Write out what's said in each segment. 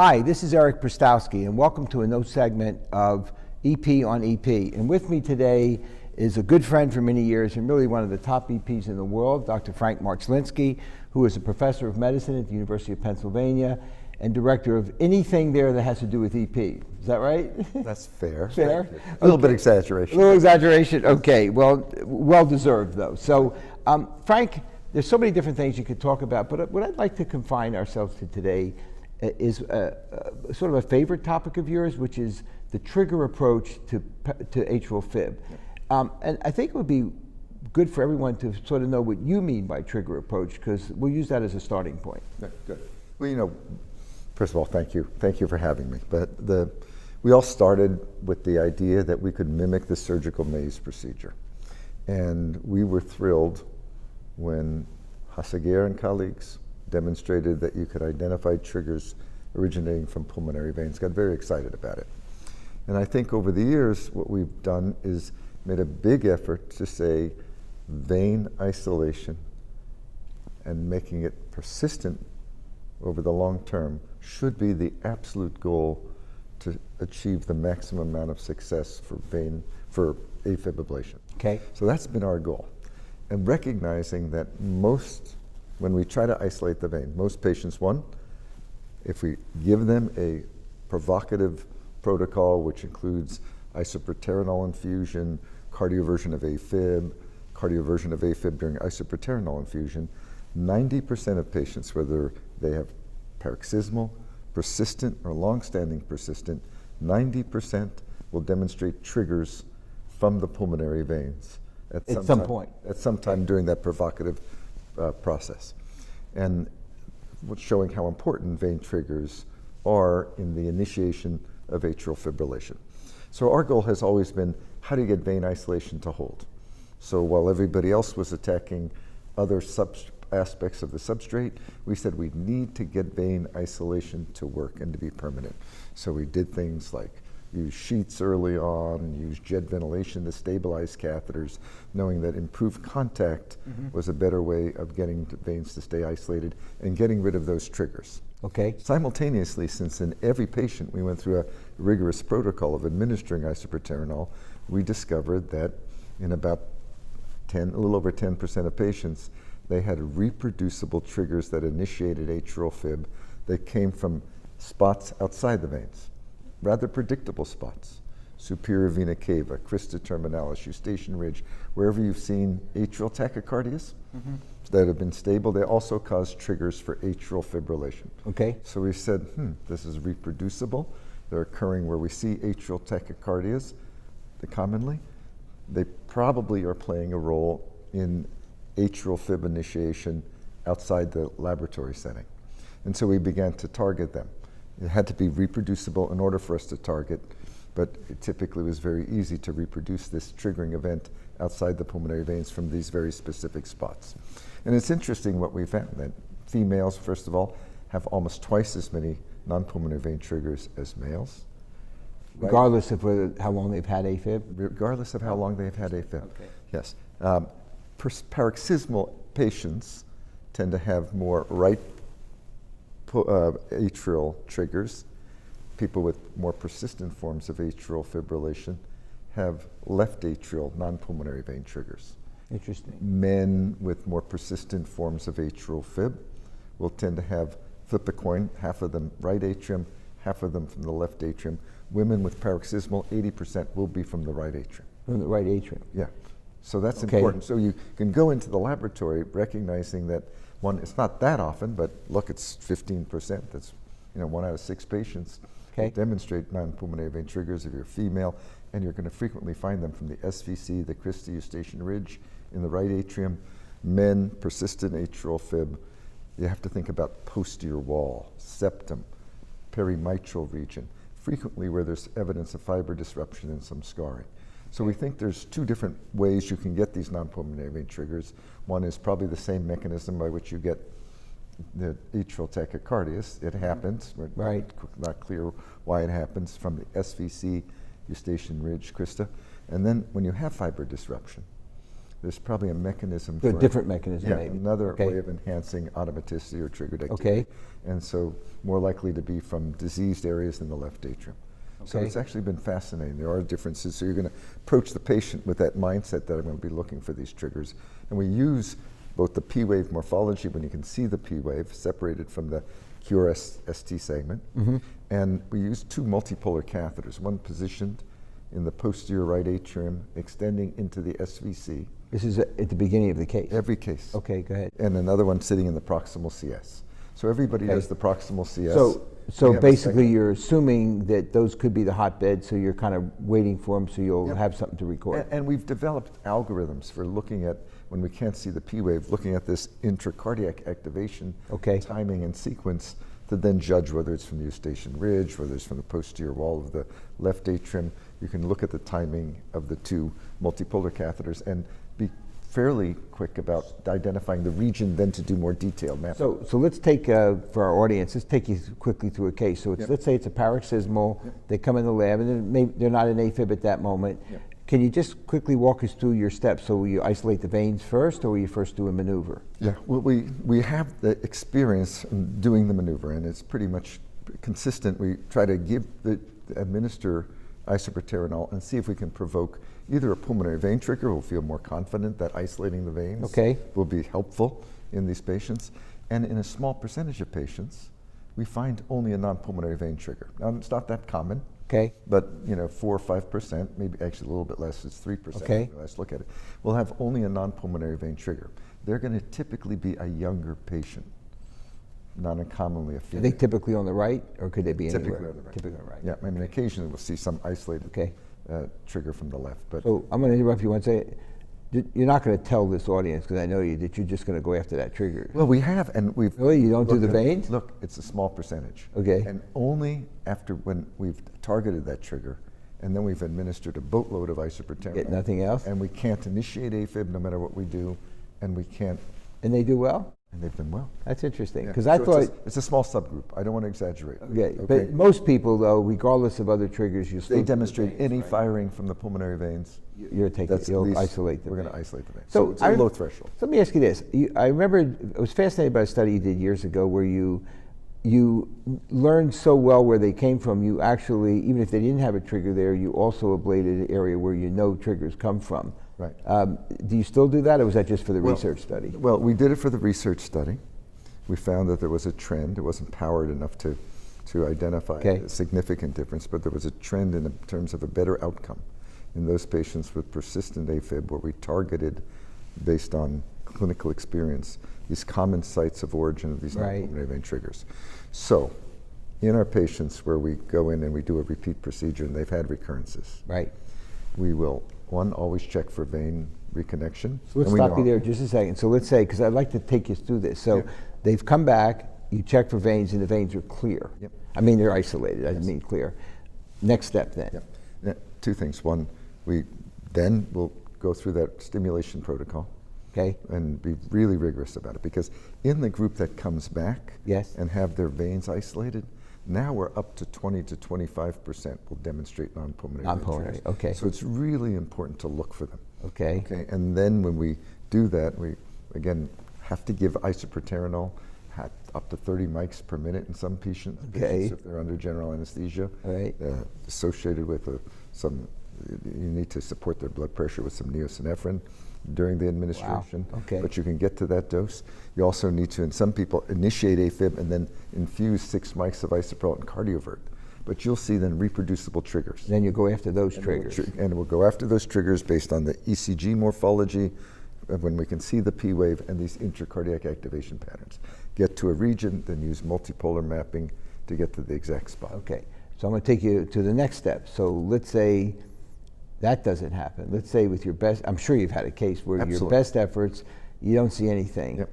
Hi, this is Eric Prystowsky, and welcome to a new segment of EP on EP. And with me today is a good friend for many years and really one of the top EPs in the world, Dr. Frank Marchlinski, who is a professor of medicine at the University of Pennsylvania and director of anything there that has to do with EP. Is that right? That's fair. Fair? A little bit exaggeration. A little exaggeration, okay. Well deserved though. So, Frank, there's so many different things you could talk about, but what I'd like to confine ourselves to today is sort of a favorite topic of yours, which is the trigger approach to atrial fib. And I think it would be good for everyone to sort of know what you mean by trigger approach, because we'll use that as a starting point. Yeah, good. Well, first of all, thank you. Thank you for having me. But we all started with the idea that we could mimic the surgical maze procedure. And we were thrilled when Hassager and colleagues demonstrated that you could identify triggers originating from pulmonary veins. Got very excited about it. And I think over the years, what we've done is made a big effort to say vein isolation and making it persistent over the long term should be the absolute goal to achieve the maximum amount of success for AFib ablation. Okay. So that's been our goal. And recognizing that when we try to isolate the vein, most patients, if we give them a provocative protocol, which includes isoproterenol infusion, cardioversion of AFib during isoproterenol infusion, 90% of patients, whether they have paroxysmal, persistent, or long-standing persistent, 90% will demonstrate triggers from the pulmonary veins at some time during that provocative process. And what's showing how important vein triggers are in the initiation of atrial fibrillation. So our goal has always been, how do you get vein isolation to hold? So while everybody else was attacking other aspects of the substrate, we said we need to get vein isolation to work and to be permanent. So we did things like use sheets early on, use jet ventilation to stabilize catheters, knowing that improved contact was a better way of getting the veins to stay isolated and getting rid of those triggers. Okay. Simultaneously, since in every patient we went through a rigorous protocol of administering isoproterenol, we discovered that in about a little over 10% of patients, they had reproducible triggers that initiated atrial fib that came from spots outside the veins. Rather predictable spots. Superior vena cava, crista terminalis, eustachian ridge, wherever you've seen atrial tachycardias that have been stable, they also cause triggers for atrial fibrillation. Okay. So we said, this is reproducible. They're occurring where we see atrial tachycardias commonly. They probably are playing a role in atrial fib initiation outside the laboratory setting. And so we began to target them. It had to be reproducible in order for us to target, but it typically was very easy to reproduce this triggering event outside the pulmonary veins from these very specific spots. And it's interesting what we found, that females, first of all, have almost twice as many non-pulmonary vein triggers as males. Regardless of how long they've had AFib? Regardless of how long they've had AFib, okay. Yes. Paroxysmal patients tend to have more right atrial triggers. People with more persistent forms of atrial fibrillation have left atrial non-pulmonary vein triggers. Interesting. Men with more persistent forms of atrial fib will tend to have, flip the coin, half of them right atrium, half of them from the left atrium. Women with paroxysmal, 80% will be from the right atrium. From the right atrium? Yeah. So that's important. So you can go into the laboratory recognizing that it's not that often, but look, it's 15%. That's 1 out of 6 patients demonstrate non-pulmonary vein triggers if you're female, and you're going to frequently find them from the SVC, the crista eustachian ridge in the right atrium. Men, persistent atrial fib, you have to think about posterior wall, septum, perimitral region, frequently where there's evidence of fiber disruption and some scarring. So we think there's 2 different ways you can get these non-pulmonary vein triggers. One is probably the same mechanism by which you get the atrial tachycardias. It happens. We're not clear why it happens from the SVC, eustachian ridge, crista. And then when you have fiber disruption, there's probably a mechanism So for a different mechanism, yeah, maybe. another Okay. way of enhancing automaticity or triggered activity. Okay. And so more likely to be from diseased areas in the left atrium. So Okay. it's actually been fascinating. There are differences. So you're going to approach the patient with that mindset that I'm going to be looking for these triggers. And we use both the P wave morphology, when you can see the P wave separated from the QRS-ST segment, and we use two multipolar catheters, one positioned in the posterior right atrium, extending into the SVC. This is at the beginning of the case. Every case. Okay, go ahead. And another one sitting in the proximal CS. So everybody Okay. has the proximal CS. So We have a basically second- you're assuming that those could be the hotbeds, so you're kind of waiting for them so you'll Yep. have something to record. And we've developed algorithms for looking at, when we can't see the P wave, looking at this intracardiac activation, Okay. timing and sequence to then judge whether it's from the eustachian ridge, whether it's from the posterior wall of the left atrium. You can look at the timing of the two multipolar catheters and be fairly quick about identifying the region, then to do more detailed mapping. So let's take, for our audience, let's take you quickly through a case. So it's, Yep. let's say it's a paroxysmal, they come in the lab, and they're not an AFib at that moment. Yep. Can you just quickly walk us through your steps? So will you isolate the veins first, or will you first do a maneuver? Yeah, well, we have the experience in doing the maneuver, and it's pretty much consistent. We try to administer isoproterenol and see if we can provoke either a pulmonary vein trigger. We'll feel more confident that isolating the veins Okay. will be helpful in these patients. And in a small percentage of patients, we find only a non-pulmonary vein trigger. Now, it's not that common. Okay. But 4 or 5%, maybe actually a little bit less, it's 3%. Okay. Let's look at it. We'll have only a non-pulmonary vein trigger. They're going to typically be a younger patient, not uncommonly a Are female. they typically on the right, or could they be Typically anywhere? on the right. Typically on the right. Yeah, I mean, occasionally we'll see some isolated Okay. trigger from the left. But So I'm going to interrupt you one second. You're not going to tell this audience, because I know you, that you're just going to go after that trigger. well, we have, and we've Really? You don't do looked the at- veins? Look, it's a small percentage. Okay. And only after when we've targeted that trigger, and then we've administered a boatload of isoproterenol. Get nothing else? And we can't initiate AFib no matter what we do, and we can't, And they do well? and they've done well. That's interesting, Yeah. because I So thought, it's a small subgroup. I don't want to exaggerate. okay, but most people, though, regardless of other triggers, you still They do the demonstrate veins, any right? firing from the pulmonary veins. You're taking, That's at you'll least, isolate them. we're going to isolate the veins. So So it's a low threshold. So let me ask you this. I remember, I was fascinated by a study you did years ago where you learned so well where they came from, you actually, even if they didn't have a trigger there, you also ablated an area where you know triggers come from. Right. Do you still do that, or was that just for the Well- research study? Well, we did it for the research study. We found that there was a trend. It wasn't powered enough to identify Okay. a significant difference, but there was a trend in terms of a better outcome in those patients with persistent AFib, where we targeted, based on clinical experience, these common sites of origin of these Right. non-pulmonary vein triggers. So, in our patients where we go in and we do a repeat procedure and they've had recurrences, Right. we will, one, always check for vein reconnection. So let's and we stop you know- there just a second. So let's say, because I'd like to take you through this. So Yeah. they've come back, you check for veins, and the veins are clear. Yep. I mean, they're isolated. I didn't mean clear. Next step then. Yep. Yeah, two things. One, we then will go through that stimulation protocol Okay. and be really rigorous about it, because in the group that comes back Yes. and have their veins isolated, now we're up to 20 to 25% will demonstrate non-pulmonary vein Non-pulmonary, triggers. okay. So it's really important to look for them. Okay. Okay, and then when we do that, we again have to give isoproterenol up to 30 mics per minute in some patients, Okay. if they're under general anesthesia, All right. associated with you need to support their blood pressure with some neosynephrine during the administration. Okay. But you can get to that dose. You also need to, in some people, initiate AFib and then infuse 6 mics of isoprolol and cardiovert. But you'll see then reproducible triggers. Then you go after those And triggers. we'll go after those triggers based on the ECG morphology, when we can see the P wave and these intracardiac activation patterns. Get to a region, then use multipolar mapping to get to the exact spot. Okay, so I'm going to take you to the next step. So let's say that doesn't happen. Let's say with your best, I'm sure you've had a case where your Absolutely. best efforts, you don't see anything. Yep.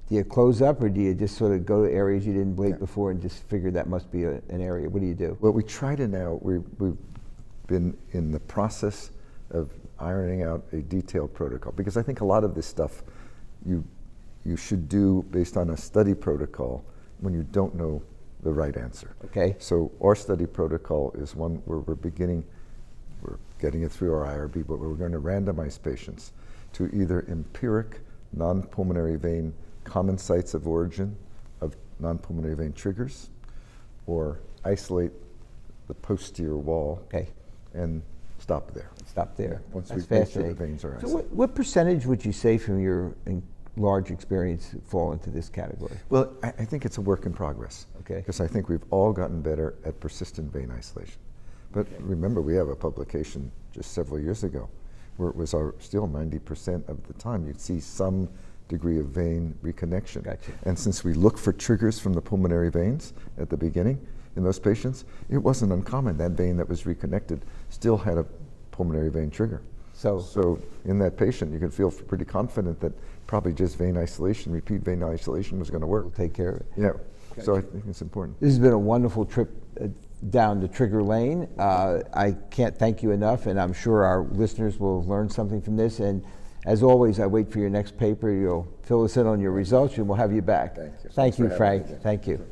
Do you close up, or do you just sort of go to areas you didn't ablate Yeah. before and just figure that must be an area? What do you do? What we try to now, we've been in the process of ironing out a detailed protocol, because I think a lot of this stuff you should do based on a study protocol when you don't know the right answer. Okay. So our study protocol is one where we're getting it through our IRB, but we're going to randomize patients to either empiric non-pulmonary vein common sites of origin of non-pulmonary vein triggers, or isolate the posterior wall Okay. and stop there. Stop there. Once That's we make sure the fascinating. veins are So isolated. what percentage would you say from your large experience fall into this category? Well, I think it's a work in progress. Okay. Because I think we've all gotten better at persistent vein isolation. But remember, we have a publication just several years ago where it was still 90% of the time you'd see some degree of vein reconnection. Gotcha. And since we look for triggers from the pulmonary veins at the beginning in those patients, it wasn't uncommon. That vein that was reconnected still had a pulmonary vein trigger. So in that patient, you can feel pretty confident that probably just vein isolation, repeat vein isolation was going to work. We'll take care of it. Yeah, so I think it's important. This has been a wonderful trip down the trigger lane. I can't thank you enough, and I'm sure our listeners will learn something from this. And as always, I wait for your next paper. You'll fill us in on your results, and we'll have you back. Thank you. Thank Thanks you, for having me Frank. again. Thank you.